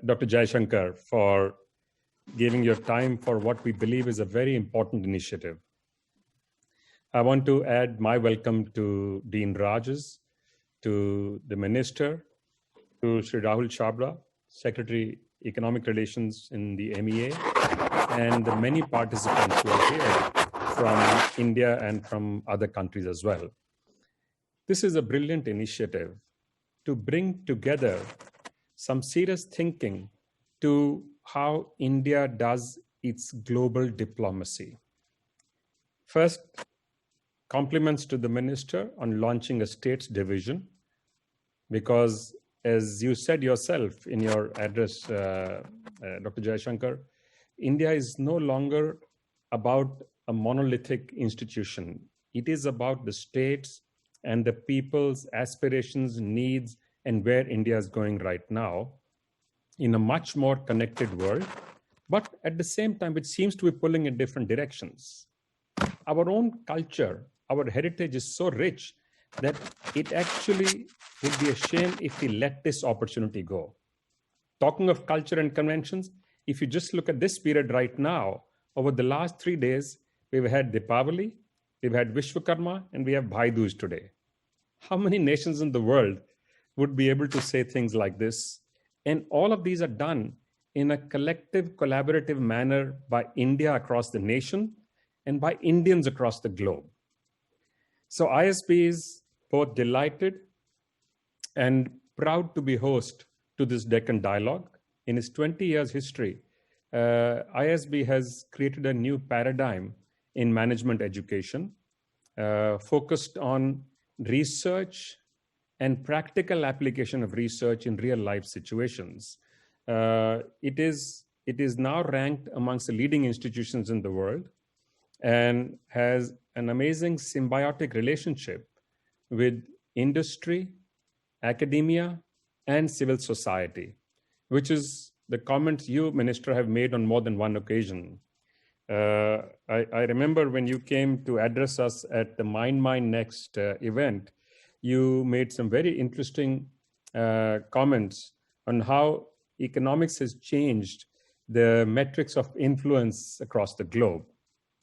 Dr. Jaishankar, for giving your time for what we believe is a very important initiative. I want to add my welcome to Dean Rajas, to the Minister, to Sri Rahul Chabra, Secretary Economic Relations in the MEA, and the many participants who are here from India and from other countries as well. This is a brilliant initiative to bring together some serious thinking to how India does its global diplomacy. First, compliments to the Minister on launching a states division, because as you said yourself in your address, Dr. Jaishankar, India is no longer about a monolithic institution. It is about the states and the people's aspirations, needs, and where India is going right now in a much more connected world, but at the same time, it seems to be pulling in different directions. Our own culture, our heritage is so rich that it actually would be a shame if we let this opportunity go. Talking of culture and conventions, if you just look at this period right now, over the last 3 days, we've had Deepavali, we've had Vishwakarma, and we have Bhai Dooj today. How many nations in the world would be able to say things like this? And all of these are done in a collective, collaborative manner by India across the nation and by Indians across the globe. So ISB is both delighted and proud to be host to this Deccan dialogue. In its 20 years history, ISB has created a new paradigm in management education, focused on research and practical application of research in real life situations. It is now ranked amongst the leading institutions in the world and has an amazing symbiotic relationship with industry, academia, and civil society, which is the comments you, Minister, have made on more than one occasion. I remember when you came to address us at the Mind Next event, you made some very interesting comments on how economics has changed the metrics of influence across the globe.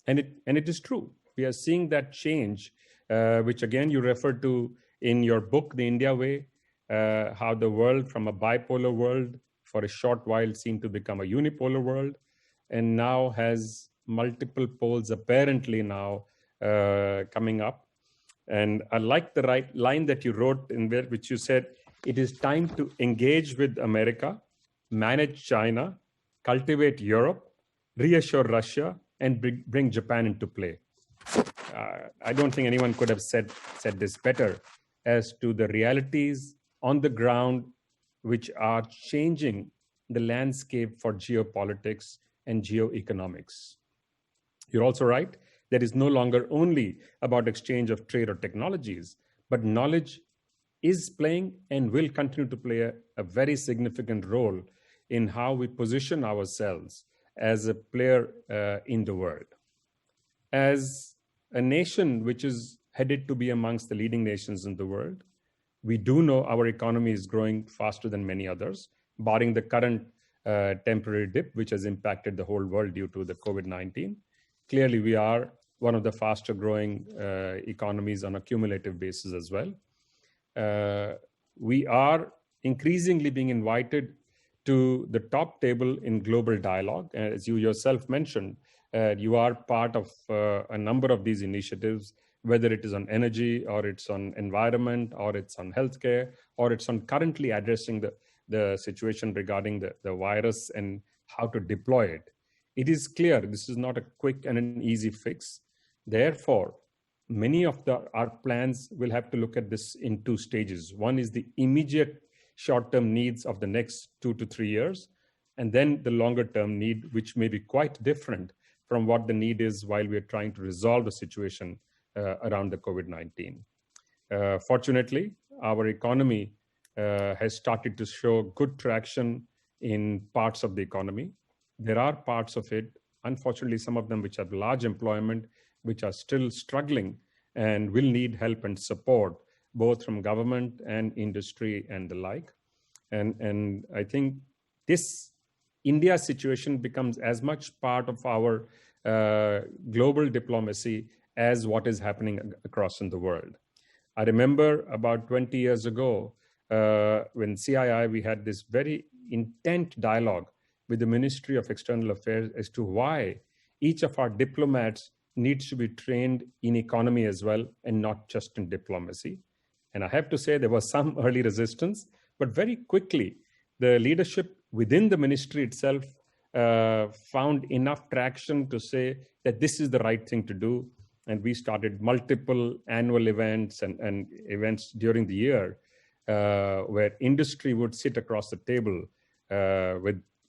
And it is true. We are seeing that change, which again you referred to in your book, The India Way, how the world from a bipolar world for a short while seemed to become a unipolar world, and now has multiple poles apparently now coming up. And I like the right line that you wrote in there, which you said, it is time to engage with America, manage China, cultivate Europe, reassure Russia, and bring Japan into play. I don't think anyone could have said this better as to the realities on the ground, which are changing the landscape for geopolitics and geoeconomics. You're also right. That is no longer only about exchange of trade or technologies, but knowledge is playing and will continue to play a very significant role in how we position ourselves as a player in the world. As a nation which is headed to be amongst the leading nations in the world, we do know our economy is growing faster than many others, barring the current temporary dip, which has impacted the whole world due to the COVID-19. Clearly, we are one of the faster growing economies on a cumulative basis as well. We are increasingly being invited to the top table in global dialogue. As you yourself mentioned, you are part of a number of these initiatives, whether it is on energy or it's on environment or it's on healthcare or it's on currently addressing the situation regarding the virus and how to deploy it. It is clear this is not a quick and an easy fix. Therefore, many of our plans will have to look at this in 2 stages. One is the immediate short-term needs of the next 2 to 3 years, and then the longer-term need, which may be quite different from what the need is while we are trying to resolve the situation around the COVID-19. Fortunately, our economy has started to show good traction in parts of the economy. There are parts of it, unfortunately, some of them which have large employment, which are still struggling and will need help and support, both from government and industry and the like. And I think this India situation becomes as much part of our global diplomacy as what is happening across in the world. I remember about 20 years ago, when CII, we had this very intent dialogue with the Ministry of External Affairs as to why each of our diplomats needs to be trained in economy as well, and not just in diplomacy. And I have to say there was some early resistance, but very quickly, the leadership within the ministry itself found enough traction to say that this is the right thing to do. And we started multiple annual events and events during the year where industry would sit across the table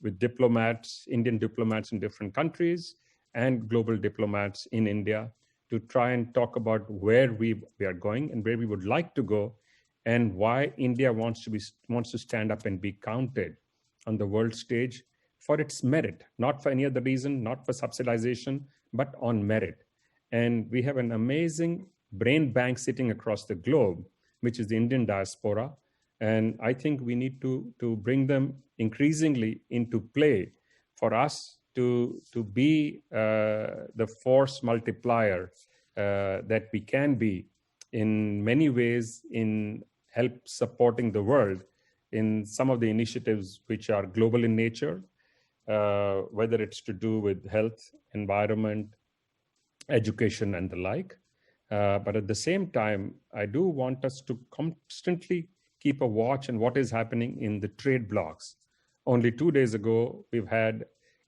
with diplomats, Indian diplomats in different countries, and global diplomats in India, to try and talk about where we are going and where we would like to go, and why India wants to stand up and be counted on the world stage for its merit, not for any other reason, not for subsidization, but on merit. And we have an amazing brain bank sitting across the globe, which is the Indian diaspora. And I think we need to bring them increasingly into play for us to be the force multiplier that we can be in many ways in help supporting the world in some of the initiatives which are global in nature, whether it's to do with health, environment, education, and the like. But at the same time, I do want us to constantly keep a watch on what is happening in the trade blocs. Only 2 days ago, we've had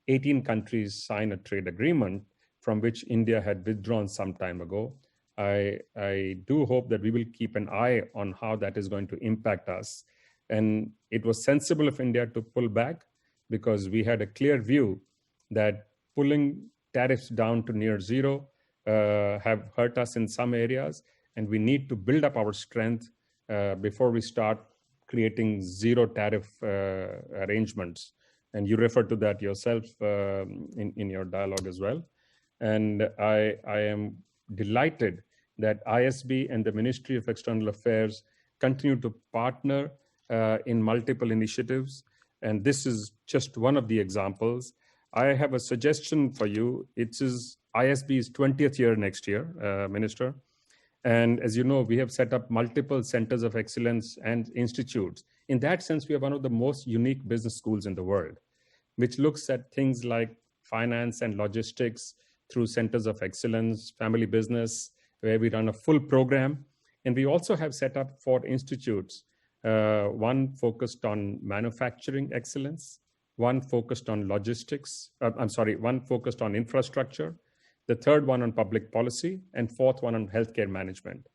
18 countries sign a trade agreement from which India had withdrawn some time ago. I do hope that we will keep an eye on how that is going to impact us. And it was sensible of India to pull back, because we had a clear view that pulling tariffs down to near zero have hurt us in some areas, and we need to build up our strength before we start creating zero tariff arrangements. And you refer to that yourself in your dialogue as well. And I am delighted that ISB and the Ministry of External Affairs continue to partner in multiple initiatives. And this is just one of the examples. I have a suggestion for you. It is ISB's 20th year next year, Minister. And as you know, we have set up multiple centers of excellence and institutes. In that sense, we are one of the most unique business schools in the world, which looks at things like finance and logistics through centers of excellence, family business, where we run a full program. And we also have set up 4 institutes, one focused on manufacturing excellence, one focused on one focused on infrastructure, the third one on public policy, and fourth one on healthcare management.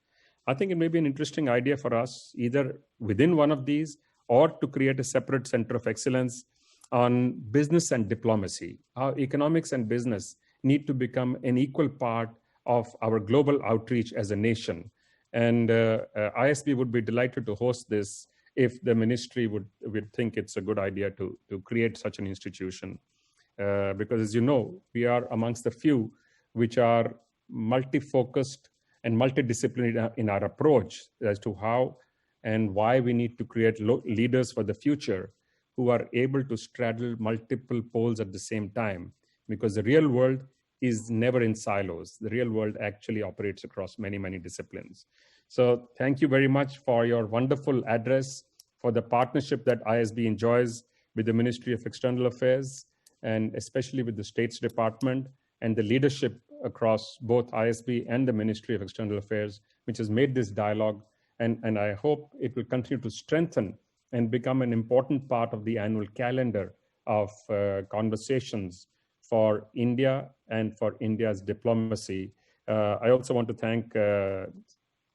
I think it may be an interesting idea for us, either within one of these or to create a separate center of excellence on business and diplomacy. How economics and business need to become an equal part of our global outreach as a nation. And ISB would be delighted to host this if the ministry would think it's a good idea to create such an institution. Because as you know, we are amongst the few which are multi-focused and multidisciplinary in our approach as to how and why we need to create leaders for the future who are able to straddle multiple poles at the same time. Because the real world is never in silos. The real world actually operates across many, many disciplines. So thank you very much for your wonderful address, for the partnership that ISB enjoys with the Ministry of External Affairs, and especially with the States Department and the leadership across both ISB and the Ministry of External Affairs, which has made this dialogue. And I hope it will continue to strengthen and become an important part of the annual calendar of conversations for India and for India's diplomacy. I also want to thank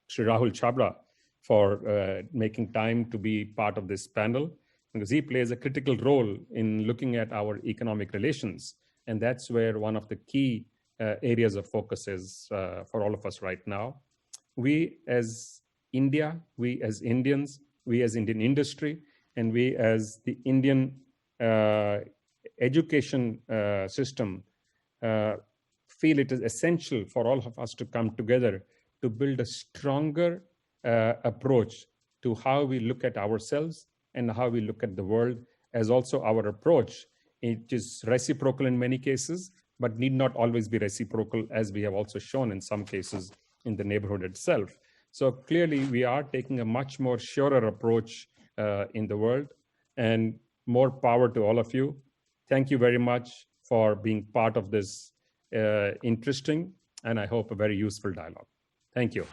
Sri Rahul Chabra for making time to be part of this panel, because he plays a critical role in looking at our economic relations. And that's where one of the key areas of focus is for all of us right now. We as India, we as Indians, we as Indian industry, and we as the Indian education system feel it is essential for all of us to come together to build a stronger approach to how we look at ourselves and how we look at the world as also our approach. It is reciprocal in many cases, but need not always be reciprocal, as we have also shown in some cases in the neighborhood itself. So clearly, we are taking a much more surer approach in the world, and more power to all of you. Thank you very much for being part of this interesting and I hope a very useful dialogue. Thank you.